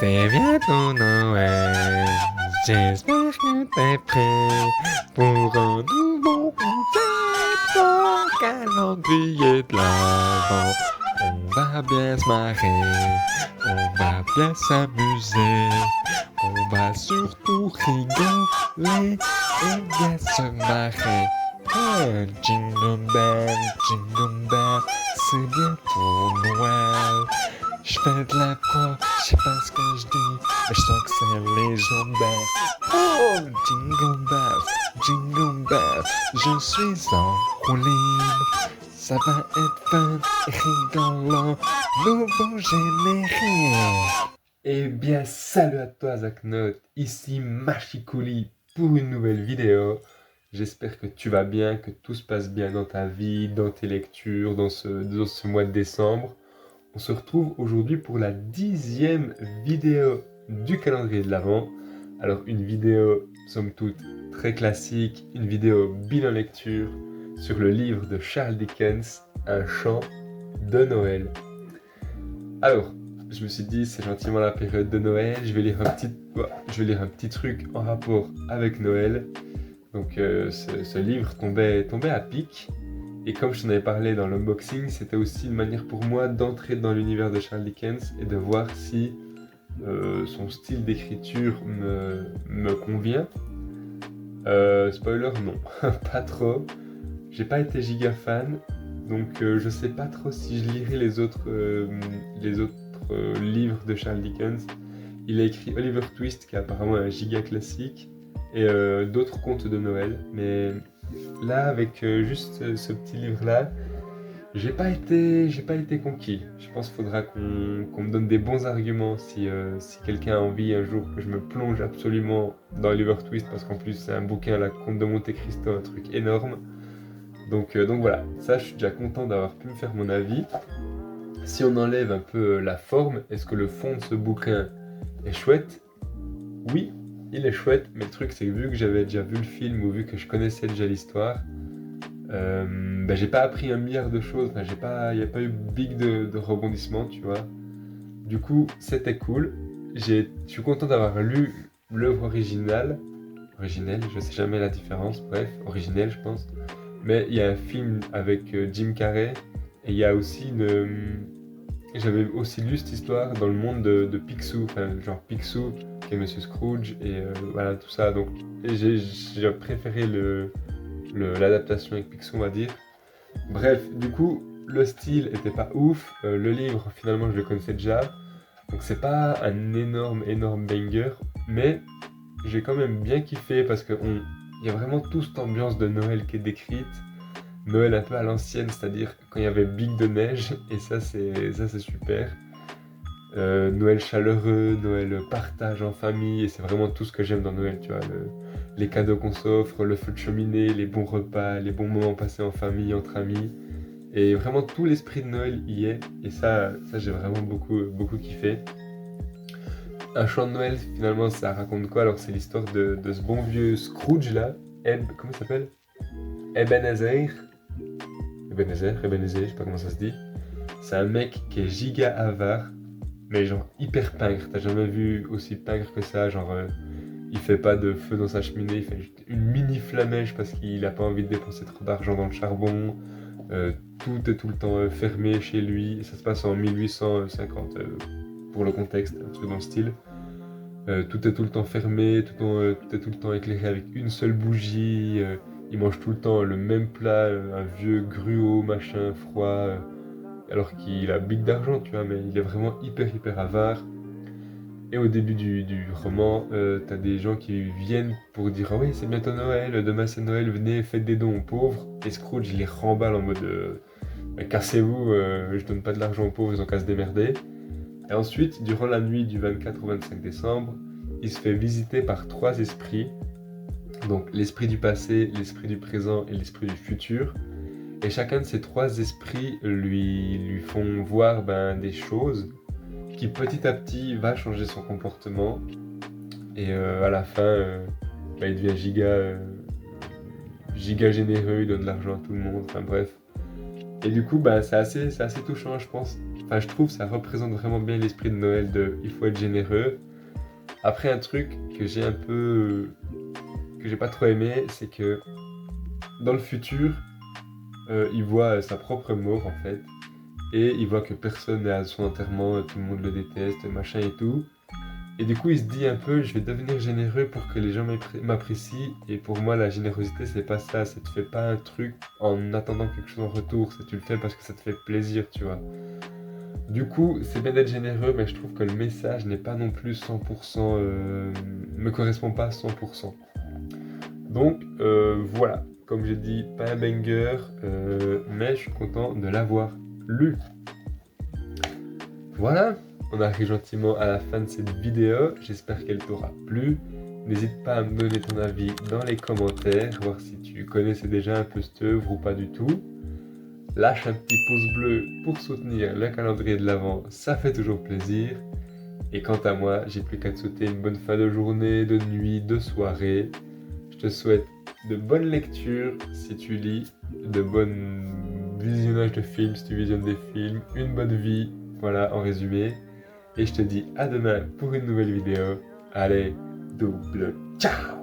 C'est bientôt Noël, j'espère que t'es prêt pour un nouveau concept au calendrier de l'Avent. On va bien se marrer, on va bien s'amuser, on va surtout rigoler et bien se marrer. Jingle bell, c'est bientôt Noël. Je fais de l'impro, je sais pas ce que je dis, mais je sens que c'est légendaire. Oh, jingle bells, je suis en roue libre. Ça va être fun et rigolant, nouveau générique. Eh bien, salut à toi Zaknote, ici Machikouli pour une nouvelle vidéo. J'espère que tu vas bien, que tout se passe bien dans ta vie, dans tes lectures, dans ce mois de décembre. On se retrouve aujourd'hui pour la 10e vidéo du calendrier de l'Avent. Alors une vidéo, somme toute, très classique, une vidéo bilan lecture sur le livre de Charles Dickens, Un chant de Noël. Alors, je me suis dit, c'est gentiment la période de Noël, je vais lire un petit truc en rapport avec Noël. Donc ce livre tombait à pic. Et comme je t'en avais parlé dans l'unboxing, c'était aussi une manière pour moi d'entrer dans l'univers de Charles Dickens et de voir si son style d'écriture me convient. Spoiler, non, pas trop. J'ai pas été giga fan, donc je sais pas trop si je lirai les autres livres de Charles Dickens. Il a écrit Oliver Twist, qui est apparemment un giga classique, et d'autres contes de Noël, mais là, avec juste ce petit livre-là, j'ai pas été conquis. Je pense qu'il faudra qu'on me donne des bons arguments si quelqu'un a envie un jour que je me plonge absolument dans Oliver Twist, parce qu'en plus c'est un bouquin, la Conte de Monte Cristo, un truc énorme. Donc voilà, ça je suis déjà content d'avoir pu me faire mon avis. Si on enlève un peu la forme, est-ce que le fond de ce bouquin est chouette? Oui, il est chouette, mais le truc c'est que vu que j'avais déjà vu le film ou vu que je connaissais déjà l'histoire, j'ai pas appris un milliard de choses, enfin, il n'y a pas eu big de rebondissements, tu vois. Du coup, c'était cool. Je suis content d'avoir lu l'œuvre originale. Originelle, je sais jamais la différence, bref, originelle, je pense. Mais il y a un film avec Jim Carrey, et il y a aussi j'avais aussi lu cette histoire dans le monde de Picsou, enfin, genre Picsou, qui est Monsieur Scrooge, et voilà, tout ça. Donc, j'ai préféré l'adaptation avec Picsou, on va dire. Bref, du coup, le style était pas ouf, le livre finalement je le connaissais déjà, donc c'est pas un énorme banger, mais j'ai quand même bien kiffé parce que il y a vraiment toute cette ambiance de Noël qui est décrite, Noël un peu à l'ancienne, c'est-à-dire quand il y avait big de neige, et ça c'est super. Noël chaleureux, Noël partage en famille, et c'est vraiment tout ce que j'aime dans Noël, tu vois, les cadeaux qu'on s'offre, le feu de cheminée, les bons repas, les bons moments passés en famille, entre amis, et vraiment tout l'esprit de Noël y est, et ça j'ai vraiment beaucoup kiffé. Un chant de Noël, finalement, ça raconte quoi? Alors c'est l'histoire de ce bon vieux Scrooge là, comment il s'appelle? Ebenezer, Ebenezer, je sais pas comment ça se dit. C'est un mec qui est giga avare, mais genre hyper pingre. T'as jamais vu aussi pingre que ça, genre il fait pas de feu dans sa cheminée, il fait juste une mini flamèche parce qu'il a pas envie de dépenser trop d'argent dans le charbon. Tout est tout le temps fermé chez lui, et ça se passe en 1850 pour le contexte, un truc dans le style. Tout est tout le temps fermé, tout est tout le temps éclairé avec une seule bougie. Il mange tout le temps le même plat, un vieux gruau, machin, froid, alors qu'il a big d'argent, tu vois, mais il est vraiment hyper avare. Et au début du roman, t'as des gens qui viennent pour dire: ah oui, c'est bientôt Noël, demain c'est Noël, venez, faites des dons aux pauvres. Et Scrooge, il les remballe en mode cassez-vous, je donne pas de l'argent aux pauvres, ils ont qu'à se démerder. Et ensuite, durant la nuit du 24 au 25 décembre, il se fait visiter par 3 esprits. Donc l'esprit du passé, l'esprit du présent et l'esprit du futur. Et chacun de ces 3 esprits lui font voir des choses qui petit à petit va changer son comportement. Et à la fin, il devient giga généreux, il donne de l'argent à tout le monde, enfin bref. Et du coup, c'est assez touchant, je pense. Enfin, je trouve que ça représente vraiment bien l'esprit de Noël de il faut être généreux. Après, un truc que j'ai un peu... que j'ai pas trop aimé, c'est que dans le futur, il voit sa propre mort en fait. Et il voit que personne n'est à son enterrement, tout le monde le déteste, machin et tout. Et du coup, il se dit un peu, je vais devenir généreux pour que les gens m'apprécient. Et pour moi, la générosité, c'est pas ça. Ça te fait pas un truc en attendant quelque chose en retour. Ça, tu le fais parce que ça te fait plaisir, tu vois. Du coup, c'est bien d'être généreux, mais je trouve que le message n'est pas non plus 100%, me correspond pas à 100%. Donc, voilà. Comme j'ai dit, pas un banger, mais je suis content de l'avoir lu. Voilà, on arrive gentiment à la fin de cette vidéo, j'espère qu'elle t'aura plu. N'hésite pas à me donner ton avis dans les commentaires, voir si tu connaissais déjà un peu cette œuvre ou pas du tout. Lâche un petit pouce bleu pour soutenir le calendrier de l'Avent, ça fait toujours plaisir. Et quant à moi, j'ai plus qu'à te souhaiter une bonne fin de journée, de nuit, de soirée. Je te souhaite de bonnes lectures si tu lis, de bons visionnages de films si tu visionnes des films, une bonne vie, voilà en résumé. Et je te dis à demain pour une nouvelle vidéo. Allez, double ciao!